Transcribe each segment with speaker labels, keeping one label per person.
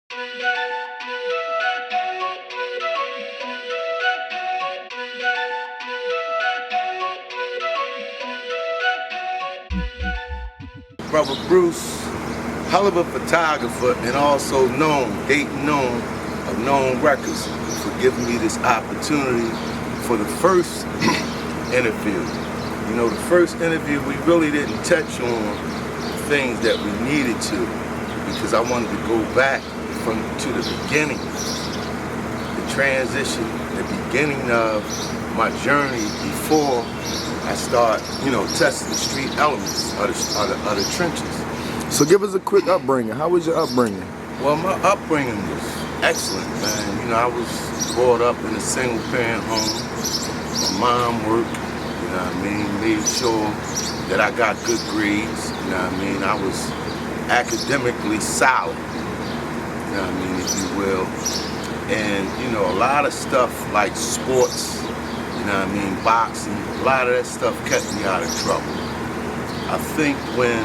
Speaker 1: Brother Bruce, hell of a photographer and also Dayton known of Known Records, for giving me this opportunity for the first interview. You know, the first interview we really didn't touch on things that we needed to, because I wanted to go back to the beginning, the transition, the beginning of my journey before I start, you know, testing the street elements of the trenches.
Speaker 2: So give us a quick upbringing. How was your upbringing?
Speaker 1: Well, my upbringing was excellent, man. You know, I was brought up in a single parent home. My mom worked, you know what I mean, made sure that I got good grades, you know what I mean. I was academically solid, you know what I mean, if you will. And, you know, a lot of stuff like sports, you know what I mean, boxing, a lot of that stuff kept me out of trouble. I think when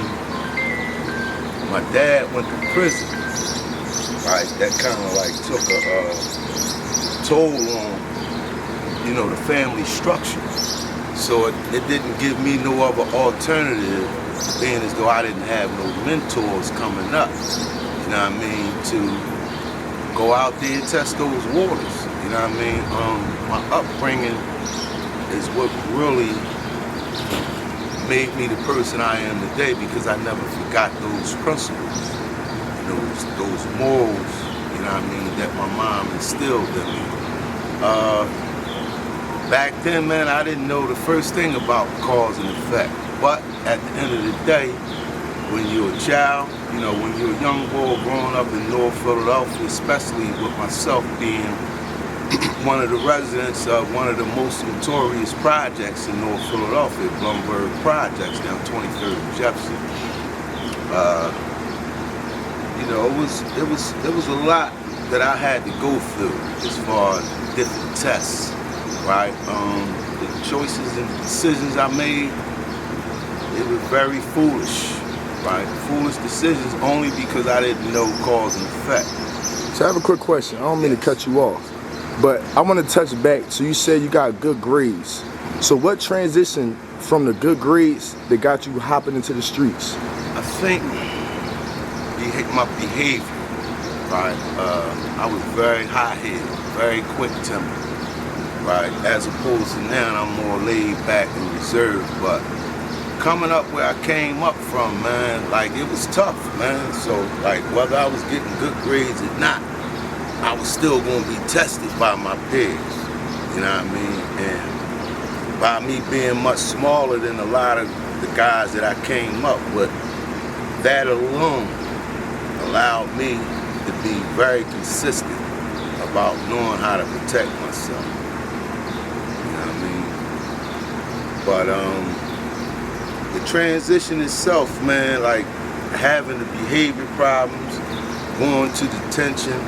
Speaker 1: my dad went to prison, right, that kind of like took a toll on, you know, the family structure. So it didn't give me no other alternative, being as though I didn't have no mentors coming up, you know what I mean, to go out there and test those waters, you know what I mean. My upbringing is what really made me the person I am today, because I never forgot those principles, those morals, you know what I mean, that my mom instilled in me. Back then, man, I didn't know the first thing about cause and effect. But at the end of the day, when you're a child, you know, when you're a young boy growing up in North Philadelphia, especially with myself being one of the residents of one of the most notorious projects in North Philadelphia, Blumberg Projects, down 23rd and Jefferson. You know, it was a lot that I had to go through as far as different tests, right? The choices and decisions I made, they were very foolish, right? Foolish decisions only because I didn't know cause and effect.
Speaker 2: So I have a quick question. I don't mean to cut you off, but I want to touch back. So you said you got good grades. So what transitioned from the good grades that got you hopping into the streets?
Speaker 1: I think my behavior, right? I was very high-headed, very quick-tempered, right? As opposed to now, I'm more laid back and reserved. But coming up where I came up from, man, like, it was tough, man. So, like, whether I was getting good grades or not, I was still gonna be tested by my peers, you know what I mean? And by me being much smaller than a lot of the guys that I came up with, that alone allowed me to be very consistent about knowing how to protect myself, you know what I mean? But the transition itself, man, like having the behavior problems, going to detention,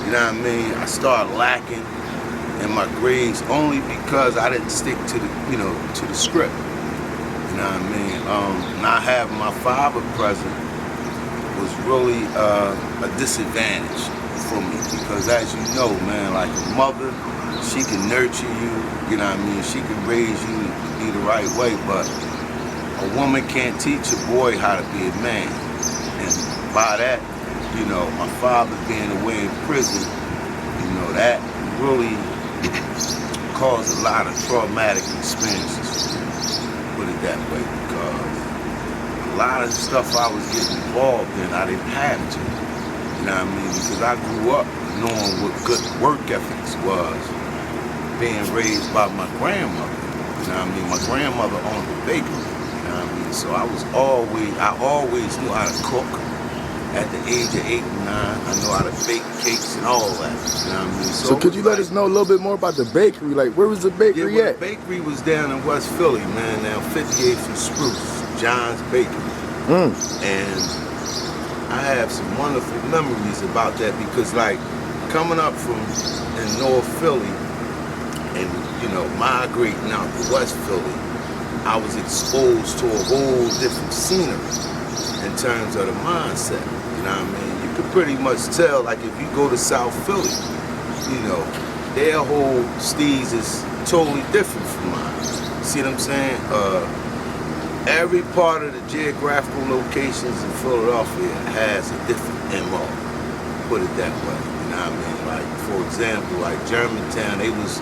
Speaker 1: you know what I mean? I started lacking in my grades only because I didn't stick to the, you know, to the script. You know what I mean? Not having my father present was really a disadvantage for me, because as you know, man, like a mother, she can nurture you, you know what I mean? She can raise you to be the right way, but a woman can't teach a boy how to be a man. And by that, you know, my father being away in prison, you know, that really caused a lot of traumatic experiences, put it that way, because a lot of the stuff I was getting involved in, I didn't have to, you know what I mean? Because I grew up knowing what good work ethics was, being raised by my grandmother, you know what I mean? My grandmother owned a bakery, you know what I mean? So I always knew how to cook. At the age of 8 and 9, I know how to bake cakes and all that, you know what I mean?
Speaker 2: So could you let us know a little bit more about the bakery? Like, where was the bakery at?
Speaker 1: The bakery was down in West Philly, man, down 58th and Spruce, John's Bakery. And I have some wonderful memories about that, because like coming up from in North Philly and, you know, migrating out to West Philly, I was exposed to a whole different scenery in terms of the mindset. You know what I mean? You could pretty much tell, like if you go to South Philly, you know, their whole steez is totally different from mine. See what I'm saying? Every part of the geographical locations in Philadelphia has a different MO, put it that way. You know what I mean? Like, for example, like Germantown, they was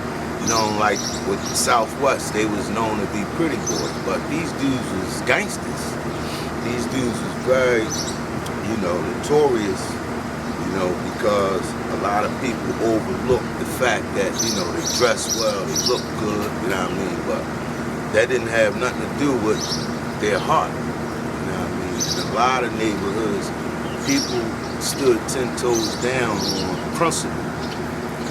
Speaker 1: known, like with the Southwest, they was known to be pretty boys, but these dudes was gangsters. These dudes was very, you know, notorious, you know, because a lot of people overlook the fact that, you know, they dress well, they look good, you know what I mean, but that didn't have nothing to do with their heart, you know what I mean. In a lot of neighborhoods, people stood 10 toes down on principle,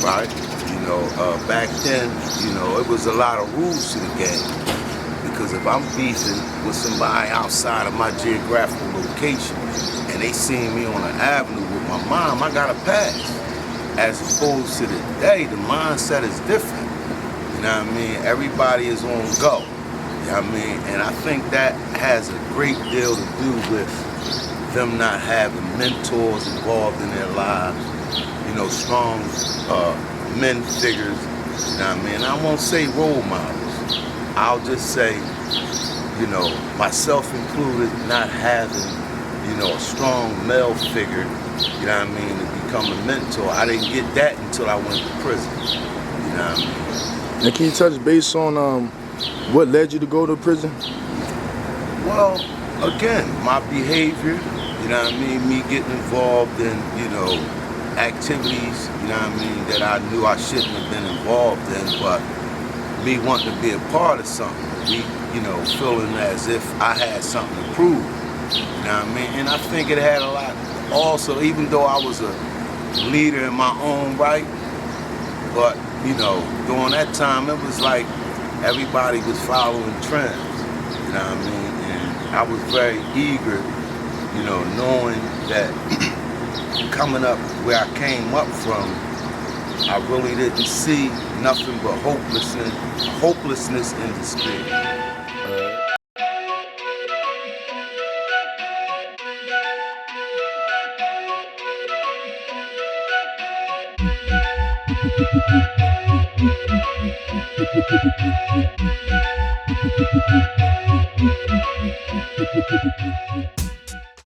Speaker 1: right? You know, back then, you know, it was a lot of rules to the game. Because if I'm beefing with somebody outside of my geographical location and they see me on an avenue with my mom, I got to pass. As opposed to today, the mindset is different. You know what I mean? Everybody is on go. You know what I mean? And I think that has a great deal to do with them not having mentors involved in their lives. You know, strong men figures. You know what I mean? I won't say role models. I'll just say, you know, myself included, not having, you know, a strong male figure, you know what I mean, to become a mentor. I didn't get that until I went to prison. You know what I mean?
Speaker 2: And can you touch base on what led you to go to prison?
Speaker 1: Well, again, my behavior, you know what I mean, me getting involved in, you know, activities, you know what I mean, that I knew I shouldn't have been involved in, but me wanting to be a part of something, me, you know, feeling as if I had something to prove, you know what I mean? And I think it had a lot also, even though I was a leader in my own right, but, you know, during that time, it was like everybody was following trends, you know what I mean? And I was very eager, you know, knowing that coming up where I came up from, I really didn't see nothing but hopelessness and despair.